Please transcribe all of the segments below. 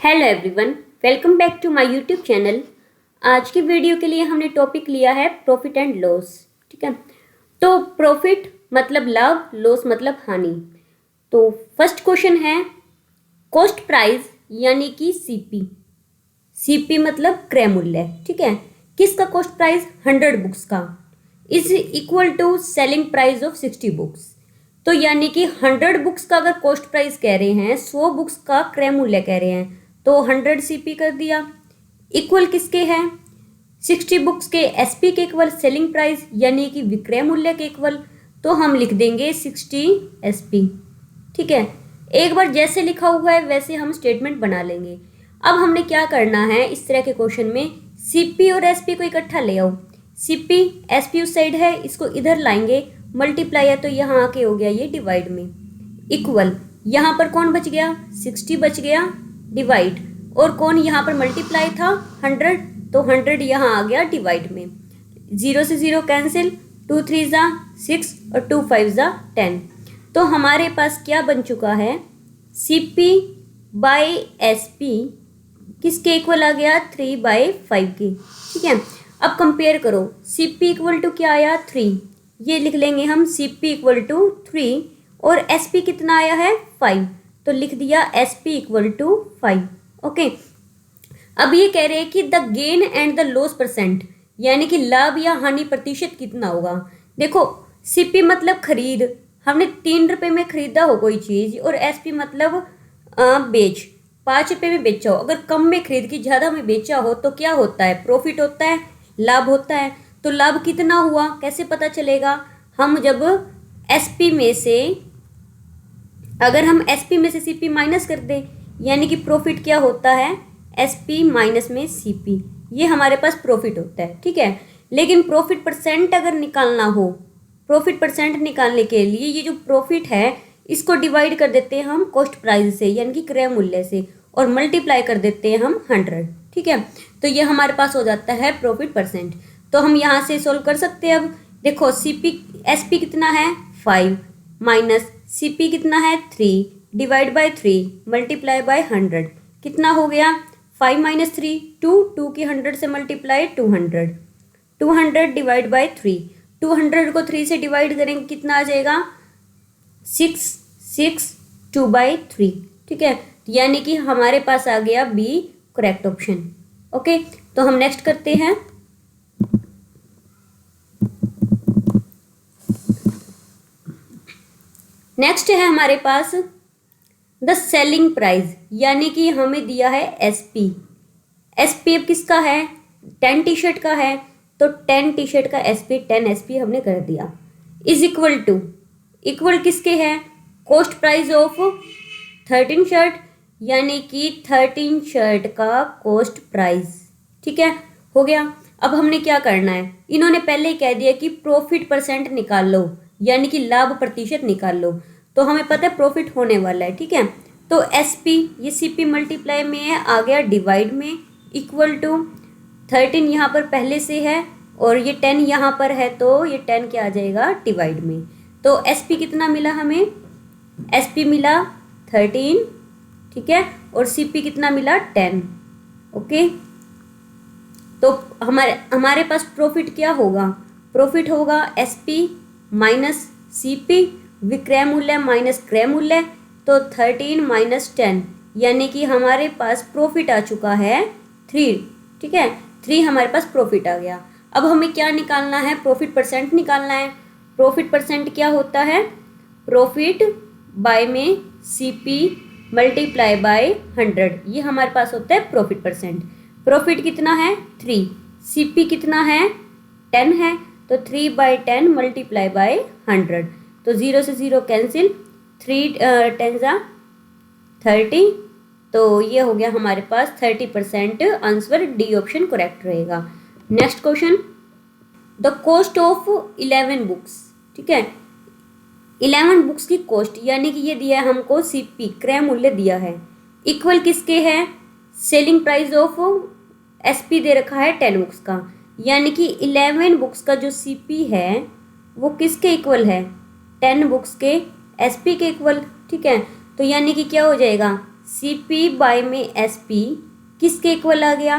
Hello everyone, welcome back to my YouTube channel. आज की video के लिए हमने टॉपिक लिया है प्रॉफिट एंड लॉस। ठीक है, तो प्रॉफिट मतलब लाभ, लॉस मतलब हानि। तो फर्स्ट क्वेश्चन है कॉस्ट प्राइस यानी कि सीपी। सीपी मतलब क्रय मूल्य। ठीक है, किसका कॉस्ट प्राइस? 100 बुक्स का is equal to selling price of 60 books. तो यानी कि 100 बुक्स का अगर कॉस्ट प्राइस कह रहे हैं, 100 बुक्स का क्रय मूल्य कह रहे हैं, तो 100 सीपी कर दिया। इक्वल किसके है? 60 बुक्स के एसपी के इक्वल सेलिंग प्राइस यानी कि विक्रय मूल्य के इक्वल, तो हम लिख देंगे 60 एसपी। ठीक है, एक बार जैसे लिखा हुआ है वैसे हम स्टेटमेंट बना लेंगे। अब हमने क्या करना है, इस तरह के क्वेश्चन में सीपी और एसपी को इकट्ठा ले आओ। सीपी एसपी उस साइड है, इसको इधर लाएंगे, मल्टीप्लाई है तो यहाँ आके हो गया ये डिवाइड में, इक्वल यहाँ पर कौन बच गया? 60 बच गया, डिवाइड, और कौन यहाँ पर मल्टीप्लाई था? 100, तो 100 यहाँ आ गया डिवाइड में। 0 से 0 कैंसिल, 2 3 ज़ा 6 और 2 5 ज़ा 10। तो हमारे पास क्या बन चुका है? सीपी बाई एसपी किसके इक्वल आ गया? 3/5 के। ठीक है, अब कंपेयर करो, सीपी इक्वल टू क्या आया? 3, ये लिख लेंगे हम सीपी इक्वल टू 3, और एसपी कितना आया है? 5, तो लिख दिया एसपी इक्वल टू 5। ओके, अब ये कह रहे हैं कि the gain and the loss percent, यानी कि लाभ या हानि प्रतिशत कितना होगा। देखो, सीपी मतलब खरीद, हमने 3 रुपये में खरीदा हो कोई चीज़, और एसपी मतलब बेच, 5 रुपये में बेचा हो। अगर कम में खरीद के ज़्यादा में बेचा हो तो क्या होता है? प्रॉफिट होता है, लाभ होता है। तो लाभ कितना हुआ कैसे पता चलेगा? हम जब एसपी में से, अगर हम एसपी में से सीपी माइनस कर दें, यानी कि प्रॉफिट क्या होता है? एसपी माइनस में सीपी, ये हमारे पास प्रॉफिट होता है। ठीक है, लेकिन प्रॉफिट परसेंट अगर निकालना हो, प्रॉफिट परसेंट निकालने के लिए ये जो प्रॉफिट है इसको डिवाइड कर देते हैं हम कॉस्ट प्राइस से, यानी कि क्रय मूल्य से, और मल्टीप्लाई कर देते हैं हम 100। ठीक है, तो ये हमारे पास हो जाता है प्रॉफिट परसेंट। तो हम यहाँ से सोल्व कर सकते हैं। अब देखो, सीपी एसपी कितना है? 5 माइनस सीपी कितना है? 3 डिवाइड बाय 3 मल्टीप्लाई बाय 100, कितना हो गया? 5 माइनस 3 2 की 100 से मल्टीप्लाई 200, 200 डिवाइड बाय 3, 200 को 3 से डिवाइड करेंगे कितना आ जाएगा? 6 2/3। ठीक है, यानी कि हमारे पास आ गया बी करेक्ट ऑप्शन। ओके, तो हम नेक्स्ट करते हैं। नेक्स्ट है हमारे पास द सेलिंग प्राइस, यानी कि हमें दिया है एसपी। एसपी अब किसका है? 10 टी शर्ट का है, तो 10 टी शर्ट का एसपी 10 एसपी हमने कर दिया, इज इक्वल टू, इक्वल किसके है? कॉस्ट प्राइस ऑफ 13 शर्ट, यानी कि 13 शर्ट का कॉस्ट प्राइस। ठीक है, हो गया। अब हमने क्या करना है, इन्होंने पहले ही कह दिया कि प्रॉफिट परसेंट निकाल लो, यानी कि लाभ प्रतिशत निकाल लो, तो हमें पता है प्रॉफिट होने वाला है। ठीक है, तो एसपी ये सीपी मल्टीप्लाई में है, आ गया डिवाइड में, इक्वल टू 13 यहाँ पर पहले से है, और ये 10 यहाँ पर है, तो ये 10 क्या आ जाएगा? डिवाइड में। तो एसपी कितना मिला हमें? एसपी मिला 13, ठीक है, और सीपी कितना मिला? 10। ओके, तो हमारे पास प्रॉफिट क्या होगा? प्रॉफिट होगा एसपी माइनस सीपी, विक्रय मूल्य माइनस क्रय मूल्य, तो 13 माइनस 10, यानी कि हमारे पास प्रॉफिट आ चुका है 3। ठीक है, 3 हमारे पास प्रॉफिट आ गया। अब हमें क्या निकालना है? प्रॉफिट परसेंट निकालना है। प्रॉफिट परसेंट क्या होता है? प्रॉफिट बाय में सीपी मल्टीप्लाई बाय 100, ये हमारे पास होता है प्रॉफिट परसेंट। प्रॉफिट कितना है? 3, सीपी कितना है? 10 है, तो 3/10 मल्टीप्लाई बाय 100, तो 0 से 0 कैंसिल, 3 10 ज़ा 30, तो ये हो गया हमारे पास 30%। आंसर डी ऑप्शन करेक्ट रहेगा। Next question, the cost of 11 books. ठीक है, 11 बुक्स की कॉस्ट, यानी कि ये दिया है हमको सीपी क्रय मूल्य दिया है, इक्वल किसके है? सेलिंग प्राइस ऑफ एसपी दे रखा है 10 बुक्स का, यानी कि 11 बुक्स का जो सीपी है वो किसके इक्वल है? 10 बुक्स के एसपी के इक्वल। ठीक है, तो यानी कि क्या हो जाएगा? सी पी बाय में एस पी किसके इक्वल आ गया,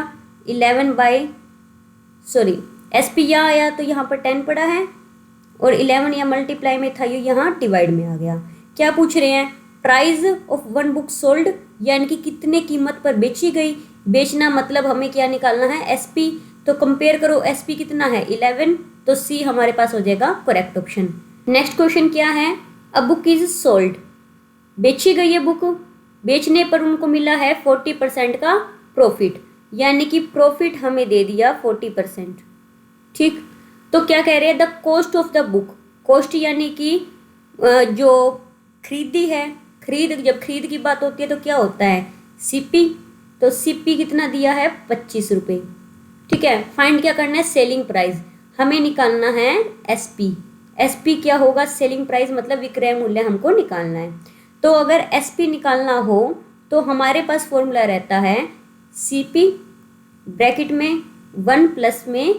11 बाय सॉरी एस पी यहाँ आया तो यहाँ पर 10 पड़ा है और 11 या मल्टीप्लाई में था, ये यहाँ डिवाइड में आ गया। क्या पूछ रहे हैं, price of one book sold, यानी कि कितने कीमत पर बेची गई। बेचना मतलब हमें क्या निकालना है, एस पी। तो कंपेयर करो, एस पी कितना है 11, तो सी हमारे पास हो जाएगा करेक्ट ऑप्शन। नेक्स्ट क्वेश्चन क्या है, अ बुक इज सोल्ड, बेची गई है बुक, बेचने पर उनको मिला है 40% का प्रॉफिट, यानी कि प्रॉफिट हमें दे दिया 40%। ठीक, तो क्या कह रहे हैं, the cost of the book, cost यानी कि जो खरीदी है, जब खरीद की बात होती है तो क्या होता है, सीपी। तो सीपी कितना दिया है 25 रुपये। ठीक है, फाइंड क्या करना है, सेलिंग प्राइस, हमें निकालना है एसपी। एसपी क्या होगा, सेलिंग प्राइस मतलब विक्रय मूल्य हमको निकालना है। तो अगर एसपी निकालना हो तो हमारे पास फॉर्मूला रहता है सीपी ब्रैकेट में 1 प्लस में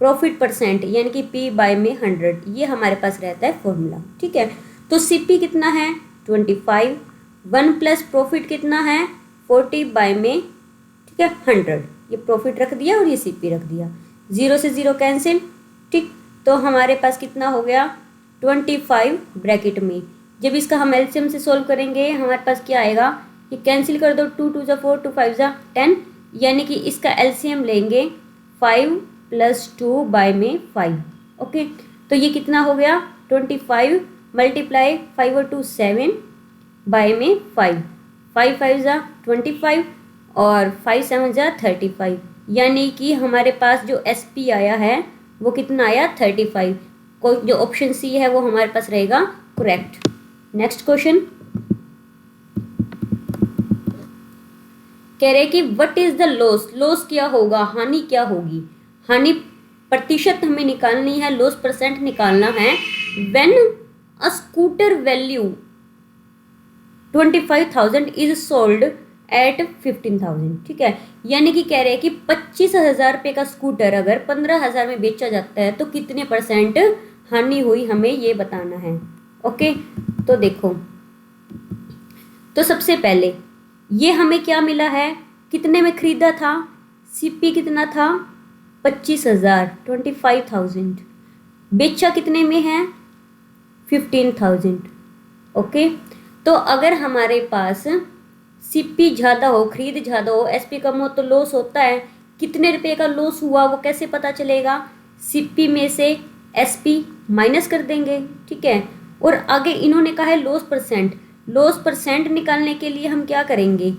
प्रॉफिट परसेंट, यानी कि पी बाय में 100, ये हमारे पास रहता है फॉर्मूला। ठीक है, तो सीपी कितना है 25, 1 प्लस प्रॉफिट कितना है 40 बाय में, ठीक है 100, ये प्रॉफिट रख दिया और ये सीपी रख दिया, 0 से 0 कैंसिल। ठीक, तो हमारे पास कितना हो गया 25 ब्रैकेट में। जब इसका हम एलसीएम से सोल्व करेंगे हमारे पास क्या आएगा, ये कैंसिल कर दो, 2 2 4, 2 5 10, यानी कि इसका एलसीएम लेंगे 5 + 2 बाय में 5। ओके, तो ये कितना हो गया 25 मल्टीप्लाई 5 और 2 7 बाय में 5, 5 5 25 और 5 7 35, यानी कि हमारे पास जो एसपी आया है वो कितना आया 35। को जो ऑप्शन सी है वो हमारे पास रहेगा करेक्ट। नेक्स्ट क्वेश्चन कह रहे कि what is the loss, loss क्या होगा, हानि क्या होगी। हानि प्रतिशत हमें निकालनी है, लॉस परसेंट निकालना है। When a scooter value 25,000 is sold at 15,000। ठीक है, यानी कि कह रहे हैं कि 25,000 रुपये का स्कूटर अगर 15,000 में बेचा जाता है तो कितने परसेंट हानि हुई, हमें ये बताना है। ओके, तो देखो, तो सबसे पहले ये हमें क्या मिला है, कितने में खरीदा था, सीपी कितना था 25,000, 25,000, बेचा कितने में है 15,000। ओके, तो अगर हमारे पास सीपी ज़्यादा हो, खरीद ज़्यादा हो, एसपी कम हो तो लॉस होता है। कितने रुपए का लॉस हुआ वो कैसे पता चलेगा, सीपी में से एसपी माइनस कर देंगे। ठीक है, और आगे इन्होंने कहा है लॉस परसेंट, लॉस परसेंट निकालने के लिए हम क्या करेंगे,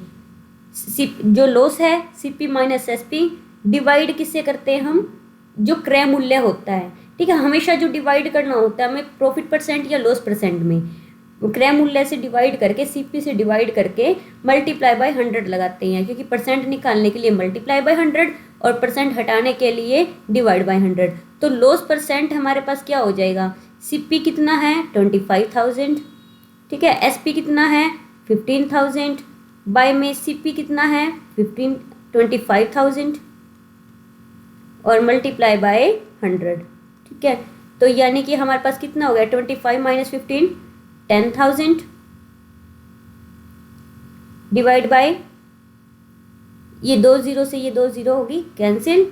जो लॉस है सीपी माइनस एसपी डिवाइड किससे करते हैं हम, जो क्रय मूल्य होता है। ठीक है, हमेशा जो डिवाइड करना होता है हमें प्रॉफिट परसेंट या लॉस परसेंट में, क्रय मूल्य से डिवाइड करके, सीपी से डिवाइड करके मल्टीप्लाई बाय 100 लगाते हैं, क्योंकि परसेंट निकालने के लिए मल्टीप्लाई बाय 100 और परसेंट हटाने के लिए डिवाइड बाय 100। तो लॉस परसेंट हमारे पास क्या हो जाएगा, सीपी कितना है 25,000, ठीक है, एसपी कितना है 15,000 बाय में सीपी कितना है 25,000 और मल्टीप्लाई बाय 100। ठीक है, तो यानी कि हमारे पास कितना हो गया 25 माइनस 15 10,000 डिवाइड बाय, ये 2 0 से ये 2 0 होगी कैंसिल,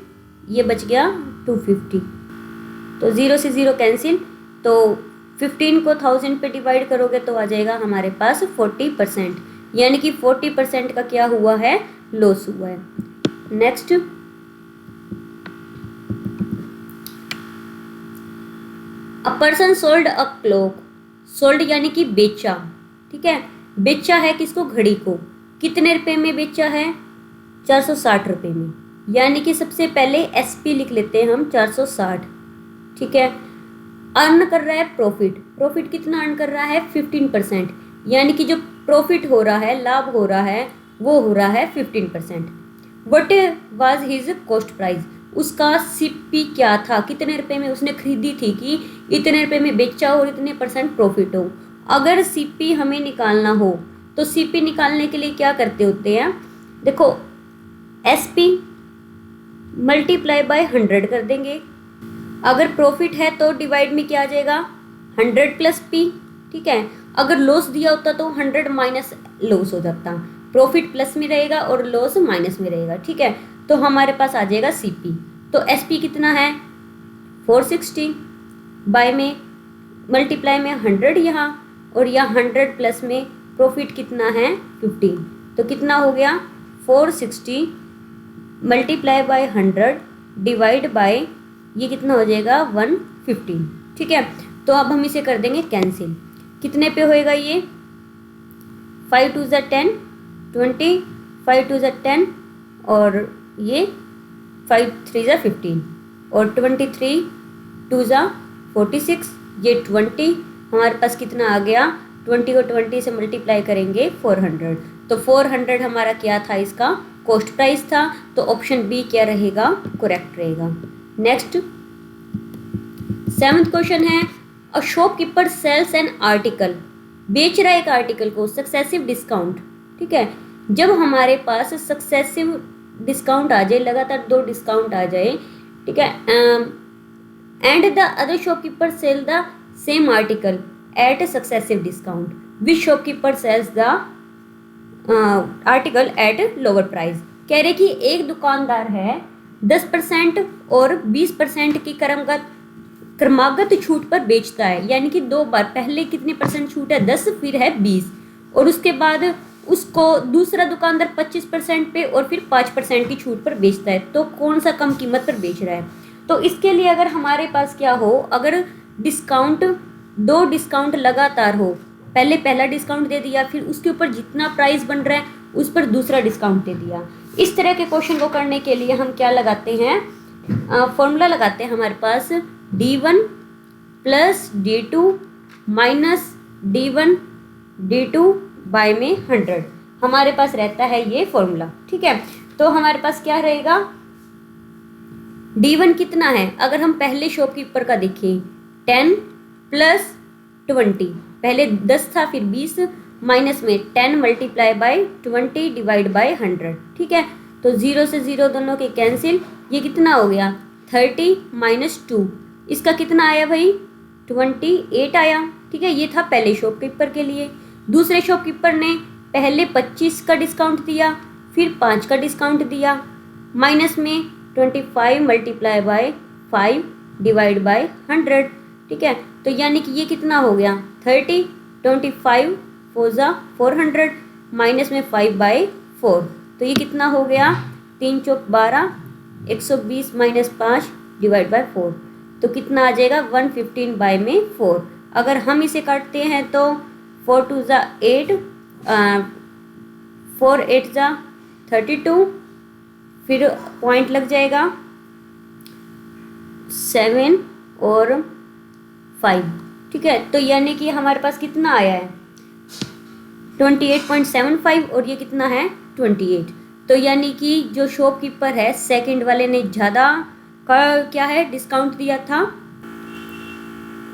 ये बच गया 250, तो 0 से 0 कैंसिल, तो 15 को 1000 पे डिवाइड करोगे तो आ जाएगा हमारे पास 40%, यानी कि 40% का क्या हुआ है, लॉस हुआ है। Next, a person sold a clock, sold यानी कि बेचा। ठीक है, बेचा है किसको, घड़ी को, कितने रुपए में बेचा है 460 रुपये में, यानी कि सबसे पहले एसपी लिख लेते हैं हम 460। ठीक है, अर्न कर रहा है प्रॉफिट, प्रॉफिट कितना अर्न कर रहा है 15%, यानी कि जो प्रॉफिट हो रहा है, लाभ हो रहा है, वो हो रहा है 15%। What was his cost price, उसका सीपी क्या था, कितने रुपए में उसने खरीदी थी कि इतने रुपए में बेचा और इतने % प्रॉफिट हो। अगर सीपी हमें निकालना हो तो सीपी निकालने के लिए क्या करते होते हैं, देखो एसपी मल्टीप्लाई बाय 100 कर देंगे, अगर प्रॉफिट है तो डिवाइड में क्या आ जाएगा 100 + पी। ठीक है, अगर लॉस दिया होता तो 100 माइनस लॉस हो जाता, प्रॉफिट प्लस में रहेगा और लॉस माइनस में रहेगा, ठीक है। तो हमारे पास आ जाएगा CP। तो SP कितना है 460, बाय में मल्टीप्लाई में 100 यहाँ, और यहाँ 100 प्लस में प्रॉफिट कितना है 15। तो कितना हो गया 460 मल्टीप्लाई बाय 100 डिवाइड बाय ये कितना हो जाएगा 115, ठीक है। तो अब हम इसे कर देंगे कैंसिल। कितने पे होएगा ये 5 2 10 20, 5 2 10 और ये 5 3 15 और 23 2 46, ये 20 हमारे पास कितना आ गया 20 को 20 से मल्टीप्लाई करेंगे 400। तो 400 हमारा क्या था, इसका कॉस्ट प्राइस था। तो ऑप्शन बी क्या रहेगा, करेक्ट रहेगा। नेक्स्ट 7th क्वेश्चन है, a shopkeeper sells an article, बेच रहा है एक आर्टिकल को सक्सेसिव डिस्काउंट, ठीक है। जब हमारे पास सक्सेसिव डिस्काउंट आ जाए, लगातार 2 डिस्काउंट आ जाए, ठीक है, and the other shopkeeper sell the same article at successive discount, which shopkeeper sells the article at lower price. कह रहे कि एक दुकानदार है 10% और 20% की क्रमागत छूट पर बेचता है, यानी कि 2 बार, पहले कितने परसेंट छूट है 10, फिर है 20, और उसके बाद उसको दूसरा दुकानदार 25% पे और फिर 5% की छूट पर बेचता है। तो कौन सा कम कीमत पर बेच रहा है। तो इसके लिए अगर हमारे पास क्या हो, अगर डिस्काउंट 2 डिस्काउंट लगातार हो, पहले पहला डिस्काउंट दे दिया, फिर उसके ऊपर जितना प्राइस बन रहा है उस पर दूसरा डिस्काउंट दे दिया। इस तरह के क्वेश्चन को करने के लिए हम क्या लगाते हैं, फॉर्मूला लगाते हैं हमारे पास D1 plus D2 minus D1 D2 bye में 100, हमारे पास रहता है ये फॉर्मूला, ठीक है। तो हमारे पास क्या रहेगा, D1 कितना है, अगर हम पहले शॉपकीपर का देखें 10 प्लस 20, पहले 10 था फिर 20, माइनस में 10 मल्टीप्लाई बाय 20 डिवाइड बाय 100, ठीक है। तो 0 से 0 दोनों के कैंसिल, ये कितना हो गया 30 माइनस 2, इसका कितना आया भाई 28 आया, ठीक है। ये था पहले शॉपकीपर के लिए। दूसरे शॉपकीपर ने पहले 25 का डिस्काउंट दिया, फिर 5 का डिस्काउंट दिया, माइनस में 25 मल्टीप्लाई बाय 5 डिवाइड बाय 100, ठीक है। तो यानी कि ये कितना हो गया 30, 25 400 माइनस में 5 बाय 4, तो ये कितना हो गया 3 चौक 12, 120 माइनस 5 डिवाइड बाय 4, तो कितना आ जाएगा 115 बाय में 4। अगर हम इसे काटते हैं तो 4 2 8, 4 8 32, फिर पॉइंट लग जाएगा 7 और 5, ठीक है। तो यानी कि हमारे पास कितना आया है 28.75 और ये कितना है 28। तो यानी कि जो शॉपकीपर है सेकंड वाले ने ज़्यादा का क्या है डिस्काउंट दिया था,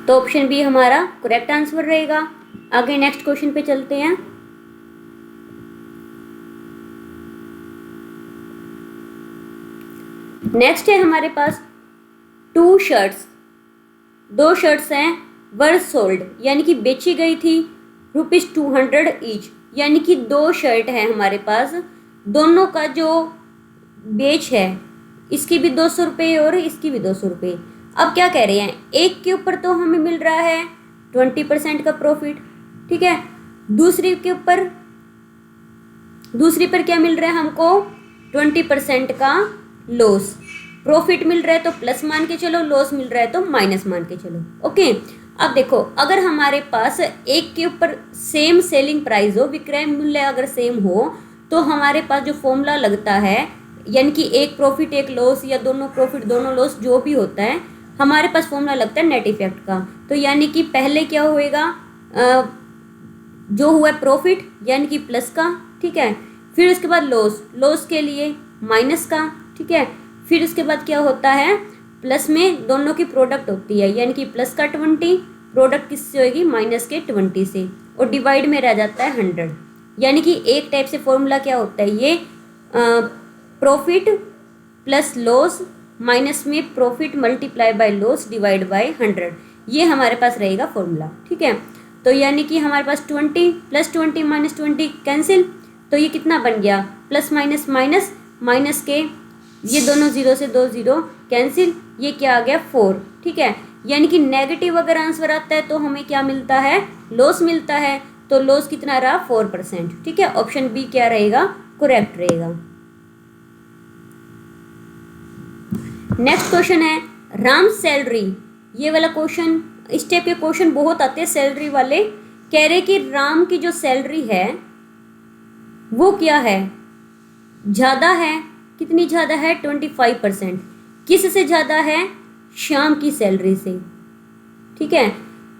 तो ऑप्शन बी हमारा करेक्ट आंसर रहेगा। आगे नेक्स्ट क्वेश्चन पे चलते हैं। नेक्स्ट है हमारे पास 2 शर्ट्स, 2 शर्ट्स हैं वर सोल्ड, यानी कि बेची गई थी ₹200 ईच, यानी कि 2 शर्ट है हमारे पास, दोनों का जो बेच है इसकी भी 200 रुपये और इसकी भी 200 रुपये। अब क्या कह रहे हैं, एक के ऊपर तो हमें मिल रहा है 20% का प्रॉफिट, ठीक है, दूसरी पर क्या मिल रहा है हमको 20% का लॉस। प्रॉफिट मिल रहा है तो प्लस मान के चलो, लॉस मिल रहा है तो माइनस मान के चलो, ओके। अब देखो अगर हमारे पास एक के ऊपर सेम सेलिंग प्राइस हो, विक्रय मूल्य अगर सेम हो, तो हमारे पास जो फॉर्मूला लगता है, यानी कि एक प्रॉफिट एक लॉस या दोनों प्रॉफिट दोनों लॉस जो भी होता है, हमारे पास फॉर्मूला लगता है नेट इफेक्ट का। तो यानी कि पहले क्या होएगा, जो हुआ प्रॉफिट यानी कि प्लस का, ठीक है, फिर उसके बाद लॉस के लिए माइनस का, ठीक है, फिर उसके बाद क्या होता है प्लस में दोनों की प्रोडक्ट होती है, यानी कि प्लस का 20 प्रोडक्ट किससे होगी माइनस के 20 से, और डिवाइड में रह जाता है 100। यानी कि एक टाइप से फॉर्मूला क्या होता है, ये प्रॉफिट प्लस लॉस माइनस में profit multiply by loss divide by 100, ये हमारे पास रहेगा फॉर्मूला, ठीक है। तो यानी कि हमारे पास 20 प्लस 20 माइनस 20 कैंसिल, तो ये कितना बन गया, प्लस माइनस माइनस, माइनस के ये दोनों जीरो से दो जीरो कैंसिल, ये क्या आ गया 4, ठीक है। यानी कि नेगेटिव अगर आंसर आता है तो हमें क्या मिलता है, लॉस मिलता है। तो लॉस कितना रहा 4%, ठीक है। ऑप्शन बी क्या रहेगा, करेक्ट रहेगा। नेक्स्ट क्वेश्चन है राम सैलरी। ये वाला क्वेश्चन, इस टाइप के क्वेश्चन बहुत आते हैं सैलरी वाले। कह रहे कि राम की जो सैलरी है वो क्या है, ज्यादा है, कितनी ज्यादा है 25%। किस से ज्यादा है, श्याम की सैलरी से, ठीक है।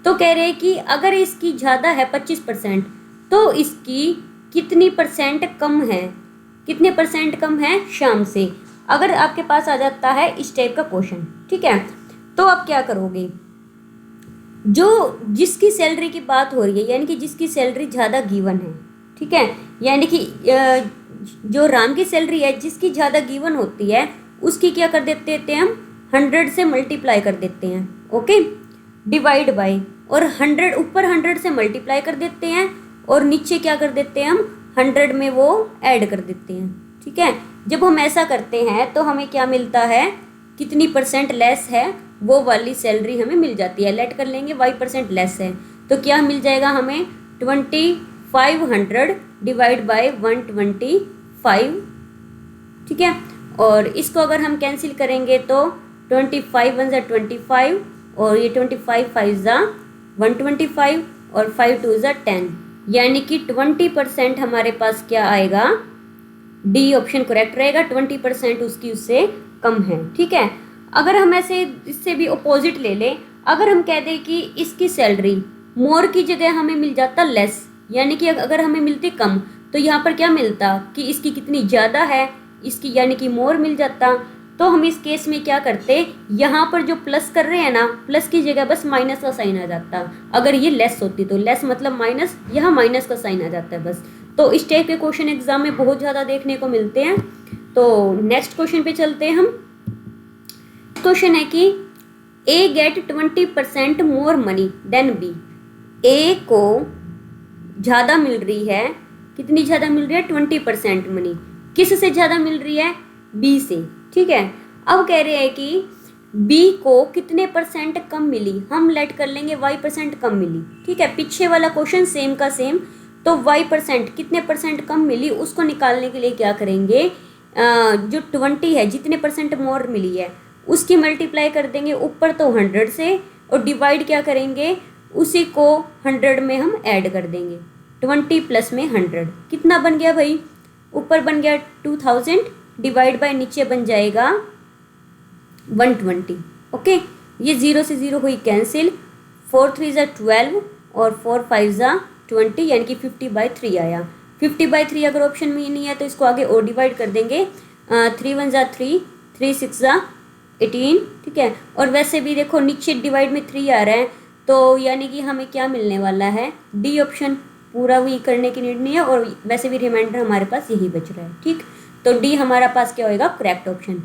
तो कह रहे कि अगर इसकी ज्यादा है 25% तो इसकी कितनी परसेंट कम है, कितने परसेंट कम है श्याम से। अगर आपके पास आ जाता है इस टाइप का क्वेश्चन, ठीक है, तो आप क्या करोगे, जो जिसकी सैलरी की बात हो रही है यानी कि जिसकी सैलरी ज़्यादा गिवन है, ठीक है, यानी कि जो राम की सैलरी है जिसकी ज़्यादा गिवन होती है उसकी क्या कर देते थे हम, 100 से मल्टीप्लाई कर देते हैं, ओके, डिवाइड बाय, और 100 ऊपर 100 से मल्टीप्लाई कर देते हैं और नीचे क्या कर देते हैं हम 100 में वो ऐड कर देते हैं, ठीक है। जब हम ऐसा करते हैं तो हमें क्या मिलता है, कितनी परसेंट लेस है वो वाली सैलरी हमें मिल जाती है। लेट कर लेंगे y% लेस है तो क्या मिल जाएगा हमें 2500 डिवाइड बाय 125, ठीक है। और इसको अगर हम कैंसिल करेंगे तो 25 1 = 25 और ये 25 5 = 125 और 5 2 = 10, यानी कि 20% हमारे पास क्या आएगा, डी ऑप्शन करेक्ट रहेगा। 20% उसकी उससे कम है, ठीक है। अगर हम ऐसे इससे भी अपोजिट ले लें, अगर हम कह दें कि इसकी सैलरी मोर की जगह हमें मिल जाता लेस, यानी कि अगर हमें मिलती कम तो यहाँ पर क्या मिलता कि इसकी कितनी ज़्यादा है, इसकी यानी कि मोर मिल जाता। तो हम इस केस में क्या करते, यहाँ पर जो प्लस कर रहे हैं ना, प्लस की जगह बस माइनस का साइन आ जाता। अगर ये लेस होती तो लेस मतलब माइनस, यहाँ माइनस का साइन आ जाता है बस। तो इस टाइप के क्वेश्चन एग्जाम में बहुत ज़्यादा देखने को मिलते हैं। तो नेक्स्ट क्वेश्चन पे चलते हैं हम। क्वेश्चन है कि A get 20% more money than B. A को ज़्यादा मिल रही है, कितनी ज़्यादा मिल रही है 20% मनी, किस से ज़्यादा मिल रही है, बी से, ठीक है। अब कह रहे हैं कि बी को कितने परसेंट कम मिली, हम लेट कर लेंगे y% कम मिली, ठीक है। पीछे वाला क्वेश्चन सेम का सेम, तो y% कितने परसेंट कम मिली उसको निकालने के लिए क्या करेंगे, जो 20 है जितने परसेंट मोर मिली है उसकी मल्टीप्लाई कर देंगे ऊपर तो 100 से, और डिवाइड क्या करेंगे, उसी को 100 में हम ऐड कर देंगे। 20 प्लस में 100 कितना बन गया भाई, ऊपर बन गया 2000 डिवाइड बाय नीचे बन जाएगा 120, ओके। ये 0 से 0 हुई कैंसिल, 4 3 = 12 और 4 5 = 20, यानी कि 50/3 आया। 50/3 अगर ऑप्शन में नहीं है तो इसको आगे और डिवाइड कर देंगे, 3 1 = 3, 3 6 = 18, ठीक है। और वैसे भी देखो नीचे डिवाइड में 3 आ रहा है तो यानी कि हमें क्या मिलने वाला है, डी ऑप्शन, पूरा वही करने की नीड नहीं है, और वैसे भी रिमाइंडर हमारे पास यही बच रहा है, ठीक। तो डी हमारा पास क्या होएगा, करेक्ट ऑप्शन।